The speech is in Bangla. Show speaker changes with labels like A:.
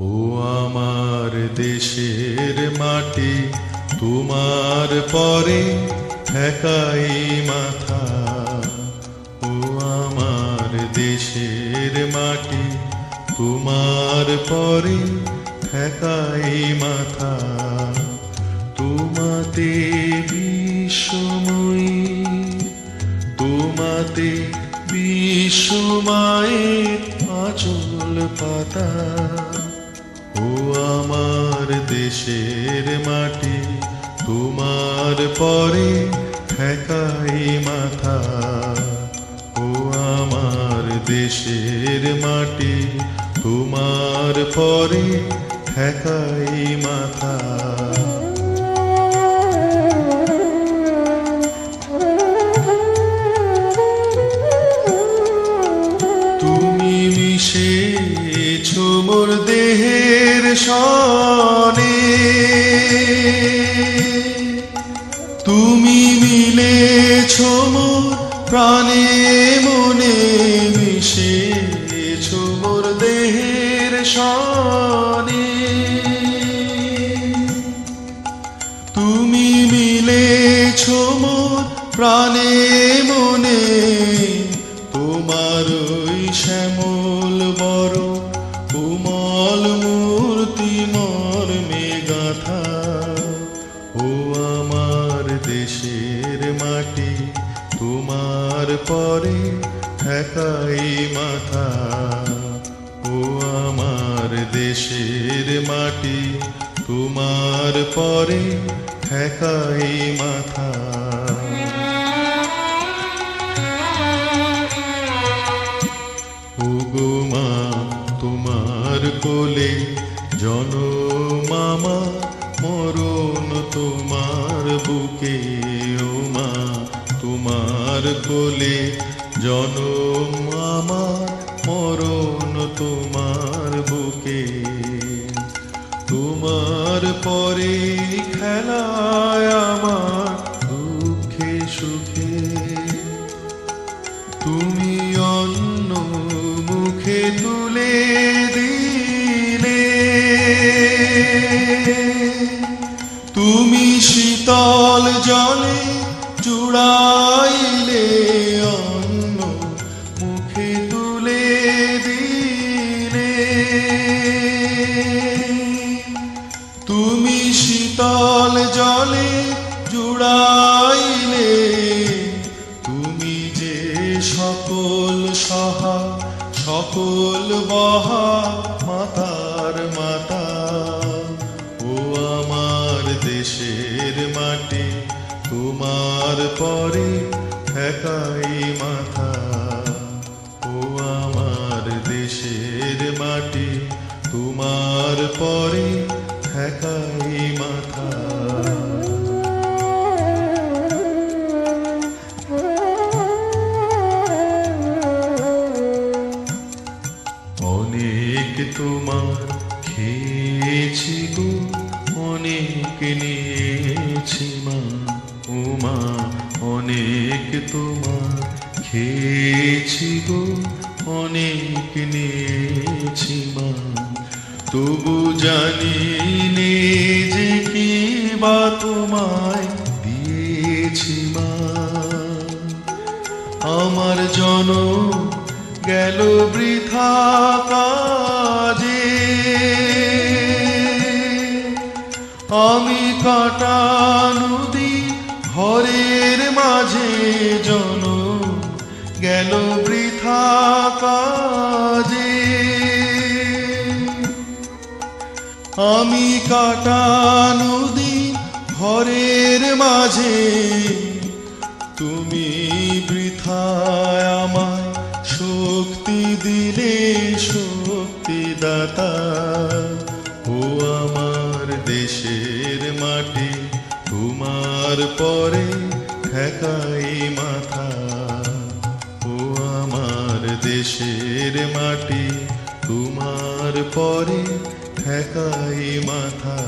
A: ও আমার দেশের মাটি, তোমার পরে ঠেকাই মাথা। ও আমার দেশের মাটি, তোমার পরে ঠেকাই মাথা। তোমাতে বিশ্বময়ী, তোমাতে বিশ্বমায়ের আঁচল পাতা। ও আমার দেশের মাটি, তোমার পরে ঠেকাই মাথা। ও আমার দেশের মাটি, তোমার পরে ঠেকাই মাথা। তুমি মিশেছো মোর দেহের সনে, তুমি মিলেছো মোর প্রাণে মনে, মিশেছো মোর দেহের সনে। তুমি মিলেছো মোর প্রাণে মনে, তোমার ওই শ্যামল বড় কোমল মূর্তি মর্মে গাথা। ও আমার দেশের মাটি, তোমার পরে ঠেকাই মাথা। ও আমার দেশের মাটি, তোমার পরে ঠেকাই মাথা। ওগো মা, তোমার কোলে জনম আমার, মরণ তোমার বুকে। ও মা, তোমার কোলে জনম আমার, মরণ তোমার বুকে। তোমার পরে খেলায় আমার দুঃখে সুখে, তুমি অন্য মুখে তুলে দিলে। তুমি শীতল জলে জুড়াইলে, অন্য মুখে তুলে দিলে। তুমি শীতল জলে জুড়াইলে, তুমি যে সকল সহা সকল বহা মাতার মাতা। ও আমার দেশের মাটি, তোমার পরে ঠেকাই মাথা। ও আমার দেশের মাটি, তোমার পরে ঠেকাই মাথা। অনেক তোমার খেয়েছি গো, অনেক নিয়েছি মা। ও মা, অনেক তোমার খেয়েছি গো, অনেক নিয়েছি মা। তবু জানি নে যে কি বা তোমায় দিয়েছি মা। আমার জনম গেল বৃথা কাজে, আমি কাটা নদী ঘরের মাঝে, জনম গেল বৃথা কাজে। আমি কাটা নদী ঘরের মাঝে, তুমি বৃথায় আমায় শক্তি দিলে শক্তিদাতা। ও আমার দেশের মাটি, তোমার পরে ঠেকাই মাথা। ও আমার দেশের মাটি, তোমার পরে ঠেকাই মাথা।